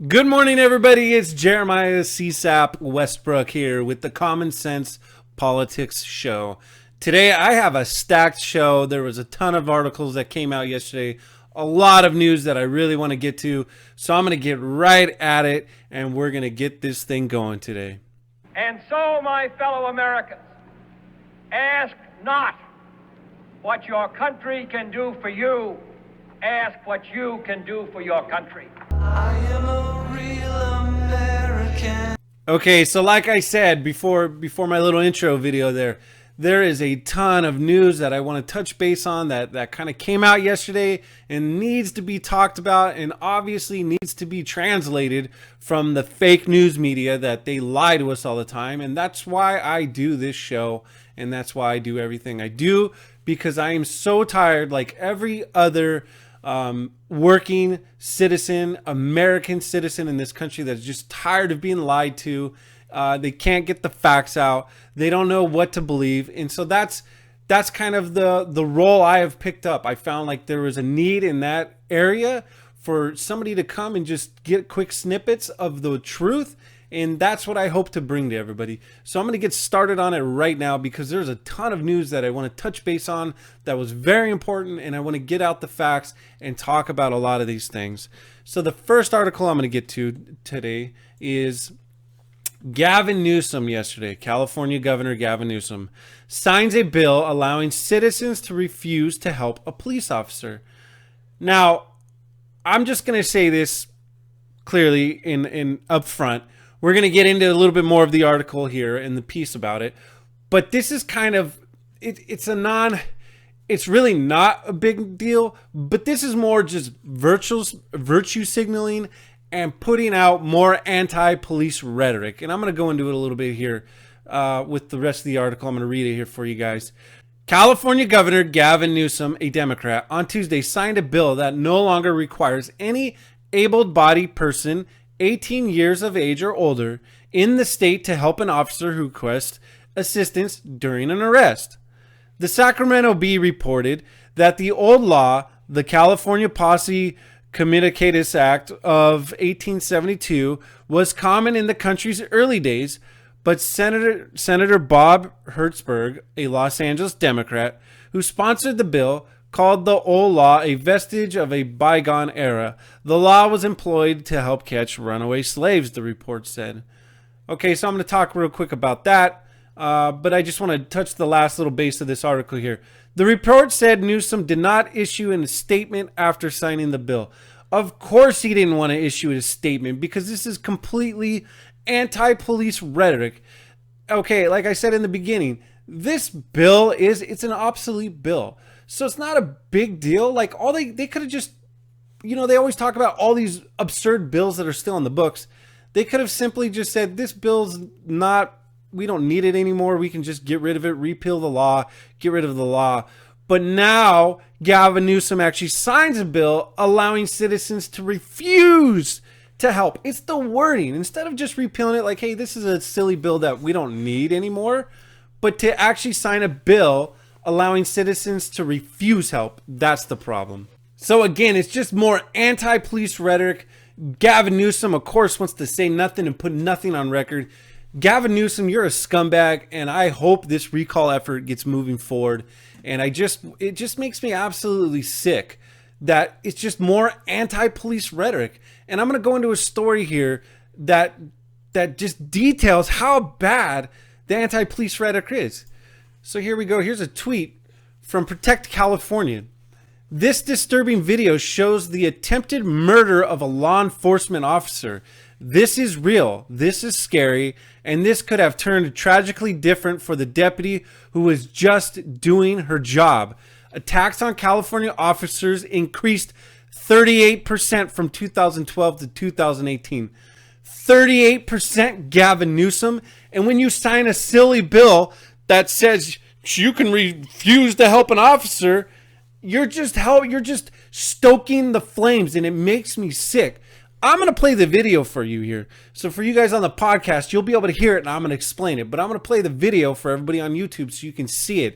Good morning, everybody. It's Jeremiah CSAP Westbrook here with the Common Sense Politics Show. Today, I have a stacked show. There was a ton of articles that came out yesterday, a lot of news that I really want to get to. So I'm going to get right at it, and we're going to get this thing going today. And so, my fellow Americans, ask not what your country can do for you. Ask what you can do for your country. I am a real American. Okay, so like I said before my little intro video there is a ton of news that I want to touch base on that kind of came out yesterday and needs to be talked about and obviously needs to be translated from the fake news media that they lie to us all the time. And that's why I do this show, and that's why I do everything I do, because I am so tired, like every other working citizen, American citizen in this country, that's just tired of being lied to. They can't get the facts out. They don't know what to believe. And so that's kind of the role I have picked up. I found like there was a need in that area for somebody to come and just get quick snippets of the truth. And that's what I hope to bring to everybody. So I'm going to get started on it right now because there's a ton of news that I want to touch base on that was very important. And I want to get out the facts and talk about a lot of these things. So the first article I'm going to get to today is Gavin Newsom yesterday. California Governor Gavin Newsom signs a bill allowing citizens to refuse to help a police officer. Now, I'm just going to say this clearly in up front. We're going to get into a little bit more of the article here and the piece about it. But this is kind of, it's really not a big deal, but this is more just virtue signaling and putting out more anti-police rhetoric. And I'm going to go into it a little bit here with the rest of the article. I'm going to read it here for you guys. California Governor Gavin Newsom, a Democrat, on Tuesday signed a bill that no longer requires any able-bodied person 18 years of age or older in the state to help an officer who requests assistance during an arrest. The Sacramento Bee reported that the old law, the California Posse Comitatus Act of 1872, was common in the country's early days, but Senator Bob Hertzberg, a Los Angeles Democrat who sponsored the bill, called the old law a vestige of a bygone era. The law was employed to help catch runaway slaves, the report said. Okay, so I'm going to talk real quick about that, but I just want to touch the last little base of this article here. The report said Newsom did not issue a statement after signing the bill. Of course he didn't want to issue a statement because this is completely anti-police rhetoric. Okay, like I said in the beginning, this bill it's an obsolete bill. So it's not a big deal. Like all they could have just, they always talk about all these absurd bills that are still in the books. They could have simply just said, this bill's not, we don't need it anymore. We can just get rid of it, repeal the law, get rid of the law. But now Gavin Newsom actually signs a bill allowing citizens to refuse to help. It's the wording. Instead of just repealing it like, hey, this is a silly bill that we don't need anymore, but to actually sign a bill allowing citizens to refuse help, that's the problem. So again, it's just more anti-police rhetoric. Gavin Newsom, of course, wants to say nothing and put nothing on record. Gavin Newsom, you're a scumbag, and I hope this recall effort gets moving forward. And it just makes me absolutely sick that it's just more anti-police rhetoric. And I'm going to go into a story here that just details how bad the anti-police rhetoric is. So here we go. Here's a tweet from Protect California. This disturbing video shows the attempted murder of a law enforcement officer. This is real. This is scary. And this could have turned tragically different for the deputy who was just doing her job. Attacks on California officers increased 38% from 2012 to 2018. 38%, Gavin Newsom. And when you sign a silly bill that says you can refuse to help an officer, you're just stoking the flames, and it makes me sick. I'm going to play the video for you here. So for you guys on the podcast, you'll be able to hear it, and I'm going to explain it. But I'm going to play the video for everybody on YouTube so you can see it.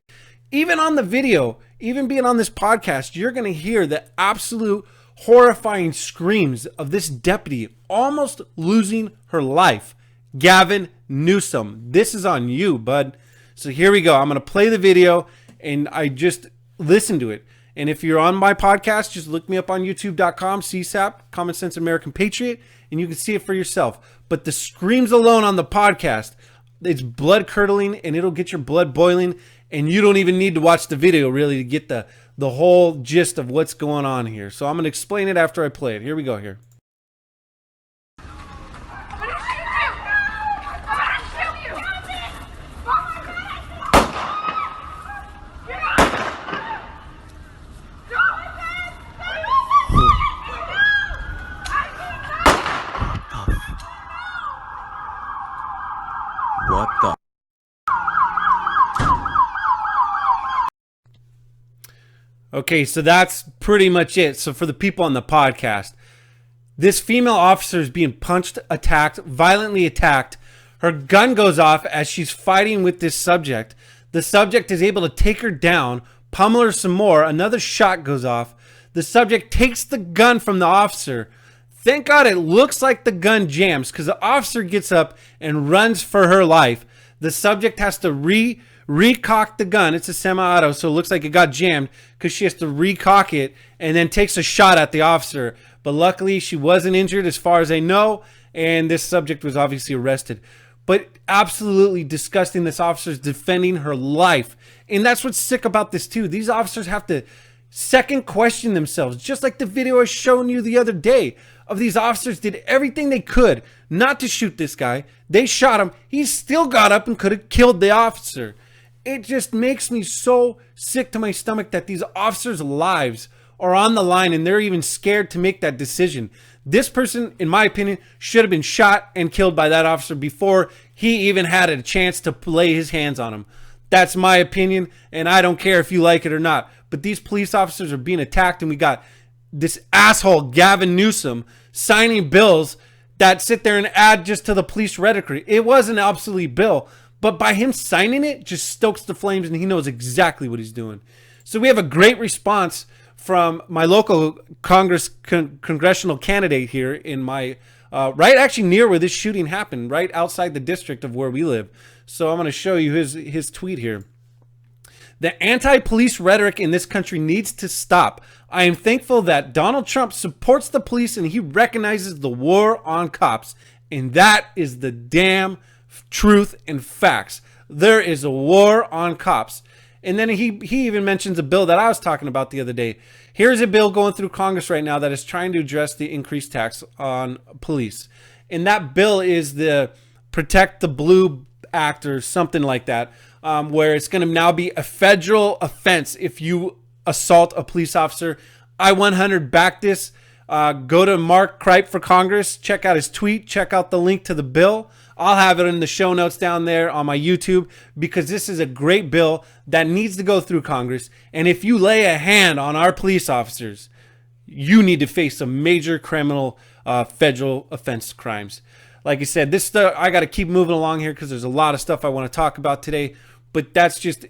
Even on the video, even being on this podcast, you're going to hear the absolute horrifying screams of this deputy almost losing her life. Gavin Newsom, this is on you, bud. So here we go. I'm going to play the video and I just listen to it. And if you're on my podcast, just look me up on youtube.com, CSAP, Common Sense American Patriot, and you can see it for yourself. But the screams alone on the podcast, it's blood curdling and it'll get your blood boiling. And you don't even need to watch the video really to get the whole gist of what's going on here. So I'm going to explain it after I play it. Here we go here. What the? Okay, so that's pretty much it. So for the people on the podcast, this female officer is being punched, attacked, violently attacked. Her gun goes off as she's fighting with this subject. The subject is able to take her down, pummel her some more. Another shot goes off. The subject takes the gun from the officer. Thank God it looks like the gun jams because the officer gets up and runs for her life. The subject has to recock the gun. It's a semi-auto, so it looks like it got jammed because she has to recock it and then takes a shot at the officer. But luckily, she wasn't injured as far as I know, and this subject was obviously arrested. But absolutely disgusting. This officer's defending her life. And that's what's sick about this too. These officers have to second question themselves, just like the video I was showing you the other day of these officers did everything they could not to shoot this guy. They shot him. He still got up and could have killed the officer. It just makes me so sick to my stomach that these officers' lives are on the line and they're even scared to make that decision. This person, in my opinion, should have been shot and killed by that officer before he even had a chance to lay his hands on him. That's my opinion, and I don't care if you like it or not. But these police officers are being attacked, and we got this asshole Gavin Newsom signing bills that sit there and add just to the police rhetoric. It was an obsolete bill, but by him signing it, just stokes the flames, and he knows exactly what he's doing. So we have a great response from my local congressional candidate here in my right actually near where this shooting happened, right outside the district of where we live. So I'm going to show you his tweet here. The anti-police rhetoric in this country needs to stop. I am thankful that Donald Trump supports the police and he recognizes the war on cops. And that is the damn truth and facts. There is a war on cops. And then he even mentions a bill that I was talking about the other day. Here's a bill going through Congress right now that is trying to address the increased tax on police. And that bill is the Protect the Blue Act or something like that. Where it's going to now be a federal offense if you assault a police officer. I 100 back this. Go to Mark Kripe for Congress. Check out his tweet. Check out the link to the bill. I'll have it in the show notes down there on my YouTube because this is a great bill that needs to go through Congress. And if you lay a hand on our police officers, you need to face some major criminal federal offense crimes. Like I said, this stuff, I got to keep moving along here because there's a lot of stuff I want to talk about today. But that's just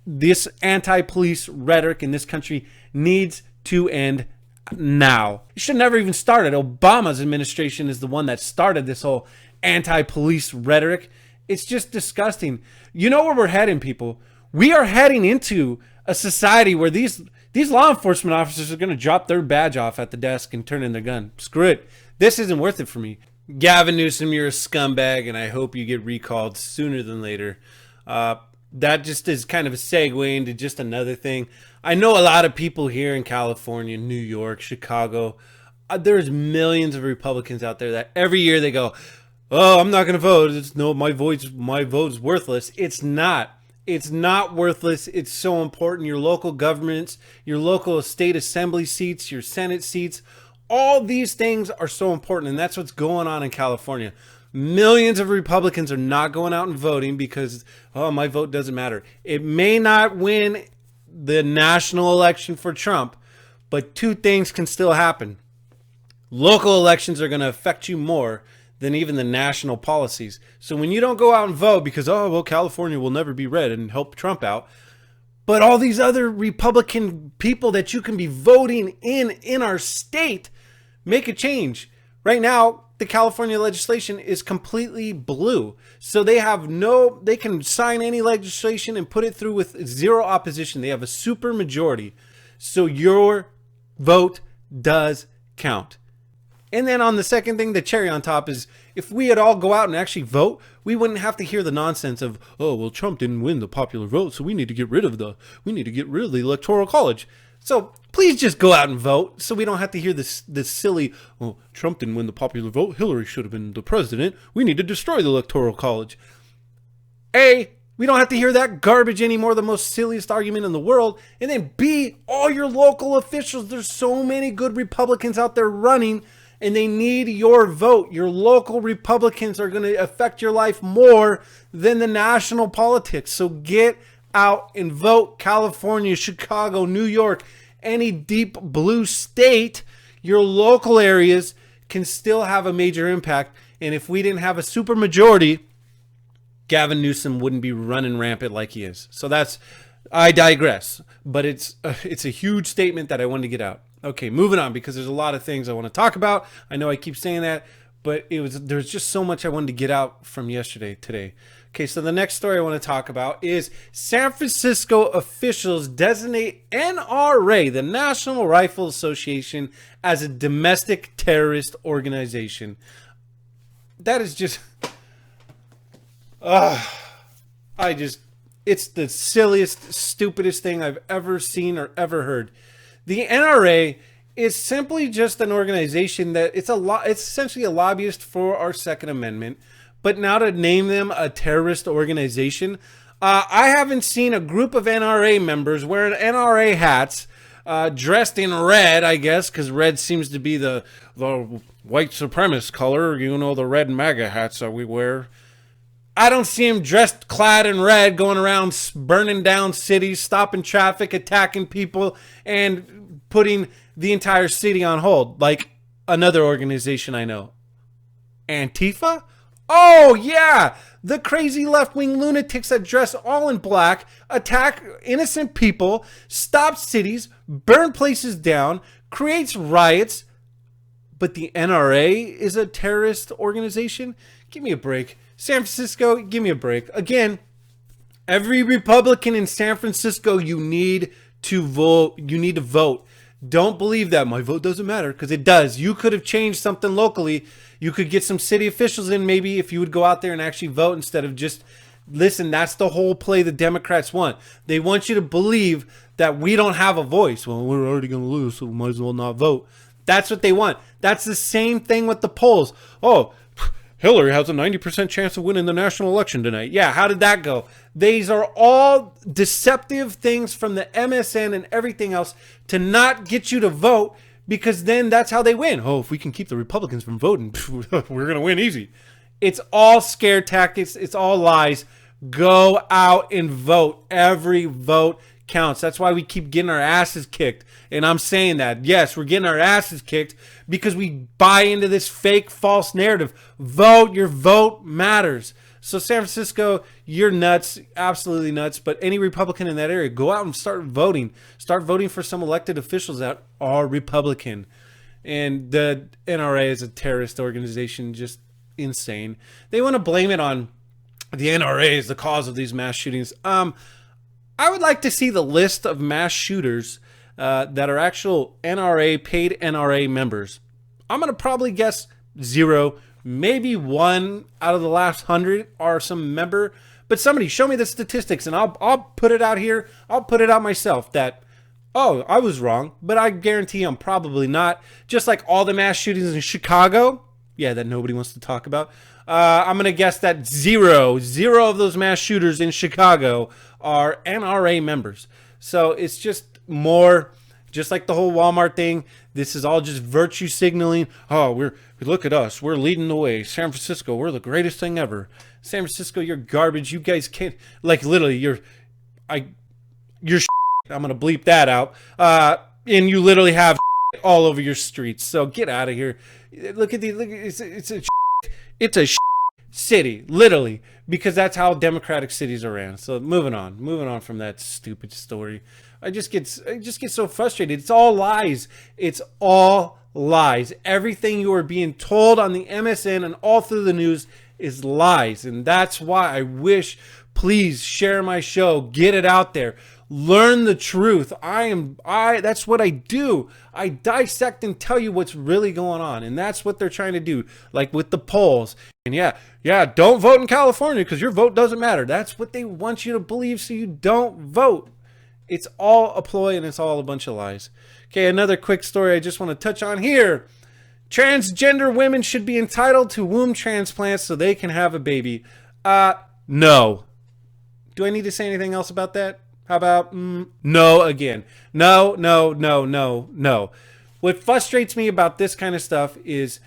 this anti-police rhetoric in this country needs to end now. It should never even started. Obama's administration is the one that started this whole anti-police rhetoric. It's just disgusting. You know where we're heading, people? We are heading into a society where these law enforcement officers are going to drop their badge off at the desk and turn in their gun. Screw it. This isn't worth it for me. Gavin Newsom, you're a scumbag, and I hope you get recalled sooner than later. That just is kind of a segue into just another thing. I know a lot of people here in California, New York, Chicago. There's millions of Republicans out there that every year they go, "Oh, I'm not going to vote. My vote's worthless." It's not. It's not worthless. It's so important. Your local governments, your local state assembly seats, your Senate seats, all these things are so important, and that's what's going on in California. Millions of Republicans are not going out and voting because, oh, my vote doesn't matter. It may not win the national election for Trump, but two things can still happen. Local elections are going to affect you more than even the national policies. So when you don't go out and vote because, oh, well, California will never be red and help Trump out, But all these other Republican people that you can be voting in our state make a change. Right now, the California legislation is completely blue. So they can sign any legislation and put it through with zero opposition. They have a super majority. So your vote does count. And then on the second thing, the cherry on top is if we had all go out and actually vote, we wouldn't have to hear the nonsense of, oh, well, Trump didn't win the popular vote, so we need to get rid of the Electoral College. So please just go out and vote so we don't have to hear this silly, oh, Trump didn't win the popular vote, Hillary should have been the president, we need to destroy the Electoral College. A, we don't have to hear that garbage anymore, the most silliest argument in the world. And then B, all your local officials, there's so many good Republicans out there running, and they need your vote. Your local Republicans are going to affect your life more than the national politics. So get out and vote. California, Chicago, New York, any deep blue state, your local areas can still have a major impact. And if we didn't have a super majority, Gavin Newsom wouldn't be running rampant like he is. So I digress. But it's a huge statement that I wanted to get out. Okay, moving on, because there's a lot of things I want to talk about. I know I keep saying that, but there's just so much I wanted to get out from today. Okay, so the next story I want to talk about is San Francisco officials designate NRA, the National Rifle Association, as a domestic terrorist organization. That is just... it's the silliest, stupidest thing I've ever seen or ever heard. The NRA is simply just an organization that it's essentially a lobbyist for our Second Amendment. But now to name them a terrorist organization, I haven't seen a group of NRA members wearing NRA hats, dressed in red, I guess, because red seems to be the white supremacist color. You know, the red MAGA hats that we wear. I don't see him clad in red, going around burning down cities, stopping traffic, attacking people, and putting the entire city on hold, like another organization I know. Antifa? Oh, yeah! The crazy left-wing lunatics that dress all in black, attack innocent people, stop cities, burn places down, creates riots. But the NRA is a terrorist organization? Give me a break. San Francisco, give me a break. Again, every Republican in San Francisco, you need to vote. You need to vote. Don't believe that my vote doesn't matter, because it does. You could have changed something locally. You could get some city officials in maybe if you would go out there and actually vote instead of just listen. That's the whole play the Democrats want. They want you to believe that we don't have a voice. Well, we're already going to lose, so we might as well not vote. That's what they want. That's the same thing with the polls. Oh, Hillary has a 90% chance of winning the national election tonight. Yeah, how did that go? These are all deceptive things from the MSN and everything else to not get you to vote, because then that's how they win. Oh, if we can keep the Republicans from voting, we're going to win easy. It's all scare tactics. It's all lies. Go out and vote. Every vote counts. That's why we keep getting our asses kicked. And I'm saying that. Yes, we're getting our asses kicked because we buy into this fake, false narrative. Vote. Your vote matters. So San Francisco, you're nuts. Absolutely nuts. But any Republican in that area, go out and start voting. Start voting for some elected officials that are Republican. And the NRA is a terrorist organization. Just insane. They want to blame it on the NRA as the cause of these mass shootings. I would like to see the list of mass shooters that are actual paid NRA members. I'm going to probably guess 0. Maybe 1 out of the last 100 are some member. But somebody show me the statistics and I'll put it out here. I'll put it out myself that, oh, I was wrong. But I guarantee I'm probably not. Just like all the mass shootings in Chicago. Yeah, that nobody wants to talk about. I'm going to guess that 0 of those mass shooters in Chicago are NRA members. So it's just more, just like the whole Walmart thing. This is all just virtue signaling. Oh, look at us. We're leading the way. San Francisco, we're the greatest thing ever. San Francisco, you're garbage. You guys can't, like literally, you're I'm going to bleep that out. And you literally have all over your streets. So get out of here. Look at it's a city, literally, because that's how democratic cities are ran. So moving on from that stupid story. I just get so frustrated. It's all lies. It's all lies. Everything you are being told on the MSN and all through the news is lies. And that's why I wish, please share my show, get it out there. Learn the truth. That's what I do. I dissect and tell you what's really going on. And that's what they're trying to do. Like with the polls. And yeah, don't vote in California because your vote doesn't matter. That's what they want you to believe so you don't vote. It's all a ploy and it's all a bunch of lies. Okay, another quick story I just want to touch on here. Transgender women should be entitled to womb transplants so they can have a baby. No. Do I need to say anything else about that? How about no again? No. What frustrates me about this kind of stuff is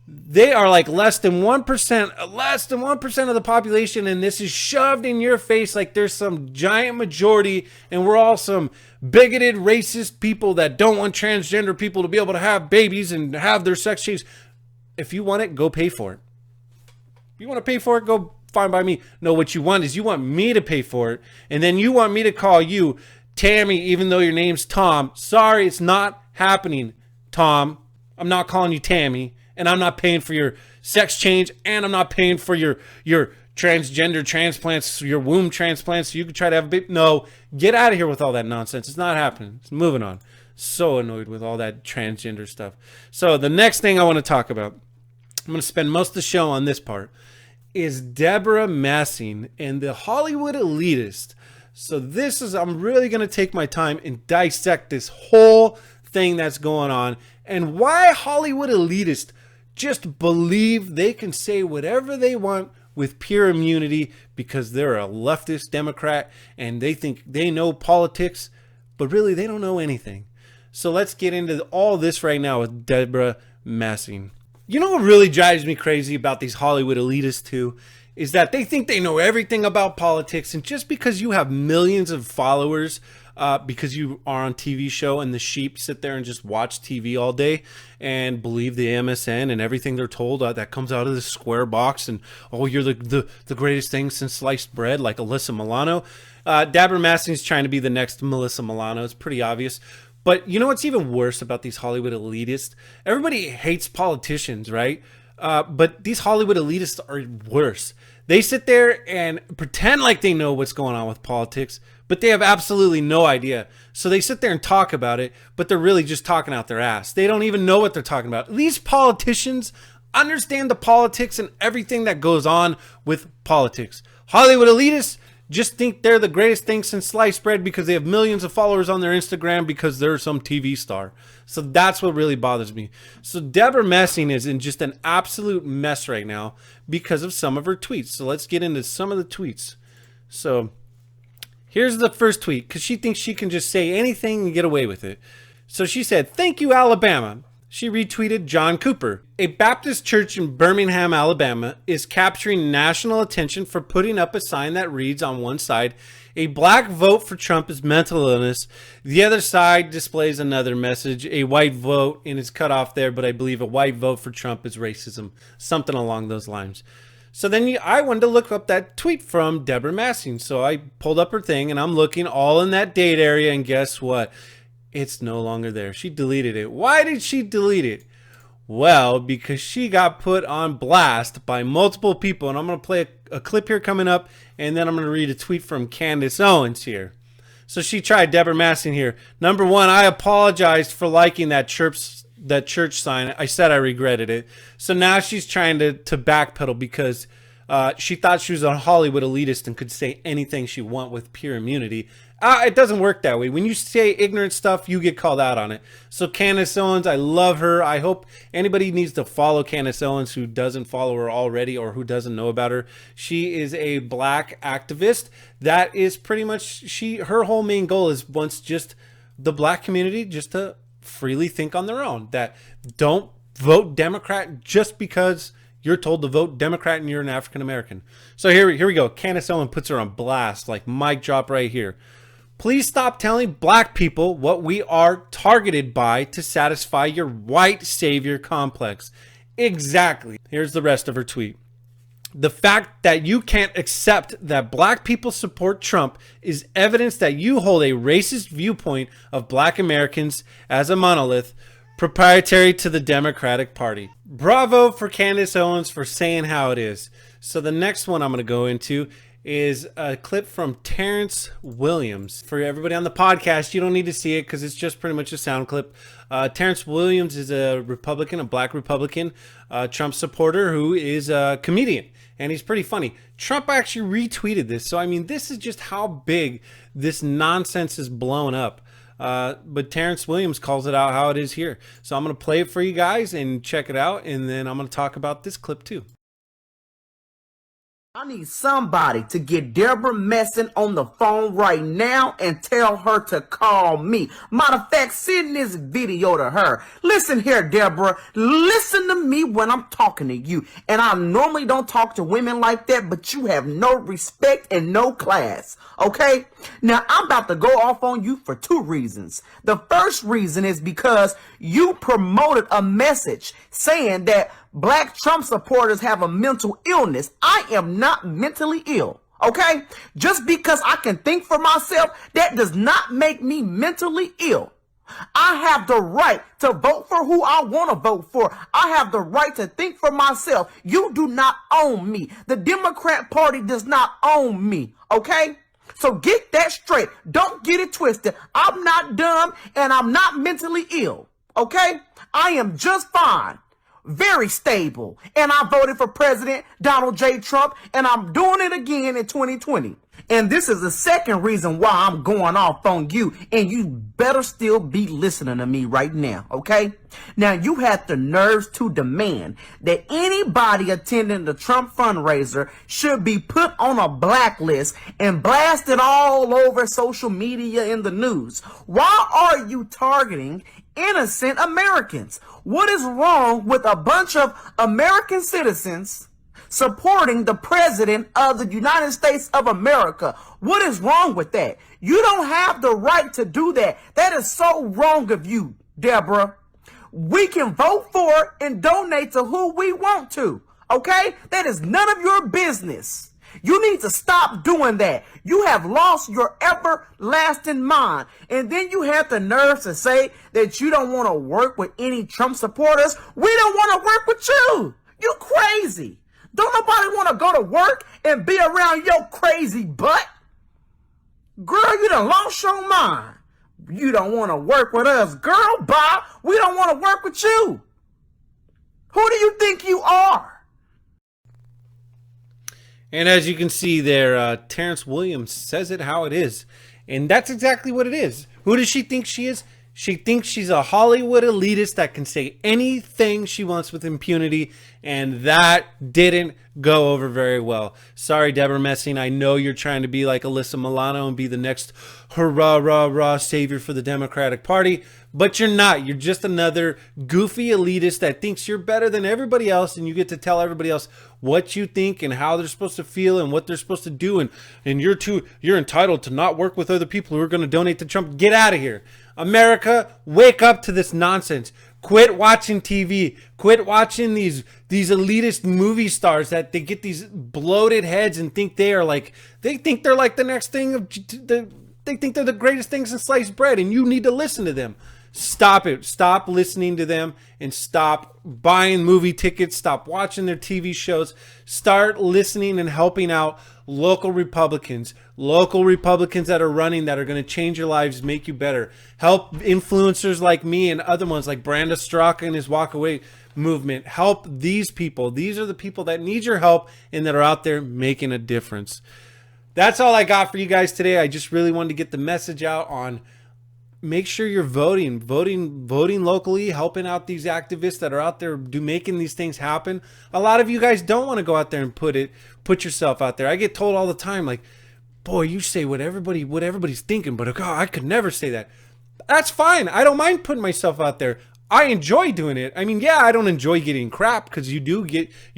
they are like less than 1% of the population, and this is shoved in your face like there's some giant majority and we're all some bigoted racist people that don't want transgender people to be able to have babies and have their sex changed. If you want it, go pay for it. If you want to pay for it, go fine by me. No, what you want is you want me to pay for it, and then you want me to call you Tammy even though your name's Tom. Sorry, it's not happening, Tom. I'm not calling you Tammy. And I'm not paying for your sex change, and I'm not paying for your transgender transplants, your womb transplants, so you can try to have a baby. No, get out of here with all that nonsense. It's not happening. It's moving on. So annoyed with all that transgender stuff. So the next thing I want to talk about, I'm going to spend most of the show on this part, is Debra Messing and the Hollywood Elitist. So I'm really going to take my time and dissect this whole thing that's going on and why Hollywood Elitists just believe they can say whatever they want with pure immunity because they're a leftist Democrat and they think they know politics, but really they don't know anything. So let's get into all this right now with Debra Messing. You know what really drives me crazy about these Hollywood elitists too is that they think they know everything about politics, and just because you have millions of followers because you are on TV show and the sheep sit there and just watch TV all day and believe the MSN and everything they're told that comes out of this square box, and you're the greatest thing since sliced bread, like Alyssa Milano. Debra Messing's trying to be the next Melissa Milano. It's pretty obvious. But you know what's even worse about these Hollywood elitists? Everybody hates politicians, right? But these Hollywood elitists are worse. They sit there and pretend like they know what's going on with politics, but they have absolutely no idea. So they sit there and talk about it, but they're really just talking out their ass. They don't even know what they're talking about. These politicians understand the politics and everything that goes on with politics. Hollywood elitists just think they're the greatest thing since sliced bread because they have millions of followers on their Instagram because they're some TV star. So that's what really bothers me. So Debra Messing is in just an absolute mess right now because of some of her tweets. So let's get into some of the tweets. So here's the first tweet, because she thinks she can just say anything and get away with it. So she said, "Thank you, Alabama." She retweeted John Cooper. A Baptist church in Birmingham, Alabama is capturing national attention for putting up a sign that reads on one side, "A black vote for Trump is mental illness." The other side displays another message, "A white vote," and it's cut off there, but I believe a white vote for Trump is racism. Something along those lines. So then I wanted to look up that tweet from Debra Messing. So I pulled up her thing and I'm looking all in that date area, and guess what? It's no longer there. She deleted it. Why did she delete it? Well, because she got put on blast by multiple people. And I'm going to play a clip here coming up, and then I'm going to read a tweet from Candace Owens here. So she tried Debra Messing here. Number one, I apologized for liking that church sign. I said I regretted it. So now she's trying to backpedal because she thought she was a Hollywood elitist and could say anything she want with pure immunity. It doesn't work that way. When you say ignorant stuff, you get called out on it. So Candace Owens, I love her. I hope anybody needs to follow Candace Owens who doesn't follow her already or who doesn't know about her. She is a black activist. That is pretty much her whole main goal is wants just the black community just to freely think on their own. That don't vote Democrat just because you're told to vote Democrat and you're an African American. So here we go. Candace Owens puts her on blast, like mic drop right here. "Please stop telling black people what we are targeted by to satisfy your white savior complex." Exactly. Here's the rest of her tweet. The fact that you can't accept that black people support Trump is evidence that you hold a racist viewpoint of black Americans as a monolith proprietary to the Democratic Party. Bravo for Candace Owens for saying how it is. So the next one I'm going to go into is a clip from Terrence Williams. For everybody on the podcast, you don't need to see it because it's just pretty much a sound clip. Terrence Williams is a Republican, a black Republican, Trump supporter who is a comedian. And he's pretty funny. Trump actually retweeted this. So, I mean, this is just how big this nonsense is blown up. But Terrence Williams calls it out how it is here. So I'm going to play it for you guys and check it out. And then I'm going to talk about this clip too. I need somebody to get Debra Messing on the phone right now and tell her to call me. Matter of fact, send this video to her. Listen here, Debra. Listen to me when I'm talking to you. And I normally don't talk to women like that, but you have no respect and no class. Okay? Now, I'm about to go off on you for two reasons. The first reason is because you promoted a message saying that black Trump supporters have a mental illness. I am not mentally ill, okay? Just because I can think for myself, that does not make me mentally ill. I have the right to vote for who I want to vote for. I have the right to think for myself. You do not own me. The Democrat Party does not own me, okay? So get that straight. Don't get it twisted. I'm not dumb and I'm not mentally ill, okay? I am just fine. Very stable. And I voted for President Donald J. Trump, and I'm doing it again in 2020. And this is the second reason why I'm going off on you, and you better still be listening to me right now, okay? Now, you have the nerves to demand that anybody attending the Trump fundraiser should be put on a blacklist and blasted all over social media and the news. Why are you targeting innocent Americans? What is wrong with a bunch of American citizens supporting the president of the United States of America? What is wrong with that? You don't have the right to do that. That is so wrong of you, Debra. We can vote for and donate to who we want to, okay? That is none of your business. You need to stop doing that. You have lost your everlasting mind. And then you have the nerve to say that you don't want to work with any Trump supporters. We don't want to work with you. You crazy. Don't nobody want to go to work and be around your crazy butt. Girl, you done lost your mind. You don't want to work with us. Girl, bye. We don't want to work with you. Who do you think you are? And as you can see there, Terrence Williams says it how it is. And that's exactly what it is. Who does she think she is? She thinks she's a Hollywood elitist that can say anything she wants with impunity. And that didn't go over very well. Sorry, Debra Messing. I know you're trying to be like Alyssa Milano and be the next hurrah, rah, rah savior for the Democratic Party. But you're not. You're just another goofy elitist that thinks you're better than everybody else. And you get to tell everybody else what you think and how they're supposed to feel and what they're supposed to do. And you're entitled to not work with other people who are going to donate to Trump. Get out of here. America, wake up to this nonsense. Quit watching TV. Quit watching these elitist movie stars that they get these bloated heads and think they think they're like the next thing they think they're the greatest things in sliced bread, and you need to listen to them. Stop it. Stop listening to them and stop buying movie tickets. Stop watching their TV shows. Start listening and helping out local Republicans that are running, that are going to change your lives, make you better. Help influencers like me and other ones like Branda Straka and his Walk Away movement. Help these people. These are the people that need your help and that are out there making a difference. That's all I got for you guys today. I just really wanted to get the message out on make sure you're voting locally, helping out these activists that are out there making these things happen. A lot of you guys don't want to go out there and put yourself out there. I get told all the time, like, boy, you say what everybody's thinking, but God, I could never say that. That's fine. I don't mind putting myself out there. I enjoy doing it. I mean, yeah, I don't enjoy getting crap, because you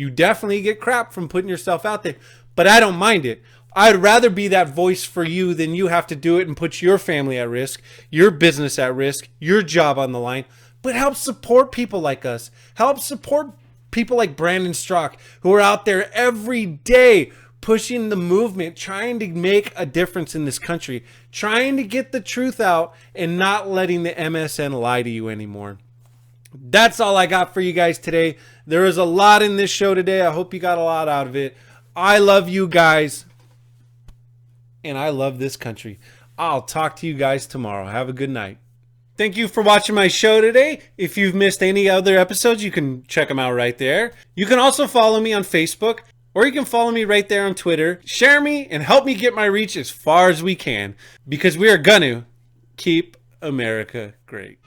definitely get crap from putting yourself out there, but I don't mind it. I'd rather be that voice for you than you have to do it and put your family at risk, your business at risk, your job on the line. But help support people like us. Help support People like Brandon Strzok, who are out there every day pushing the movement, trying to make a difference in this country, trying to get the truth out and not letting the MSN lie to you anymore. That's all I got for you guys today. There is a lot in this show today. I hope you got a lot out of it. I love you guys, and I love this country. I'll talk to you guys tomorrow. Have a good night. Thank you for watching my show today. If you've missed any other episodes, you can check them out right there. You can also follow me on Facebook, or you can follow me right there on Twitter. Share me and help me get my reach as far as we can, because we are gonna keep America great.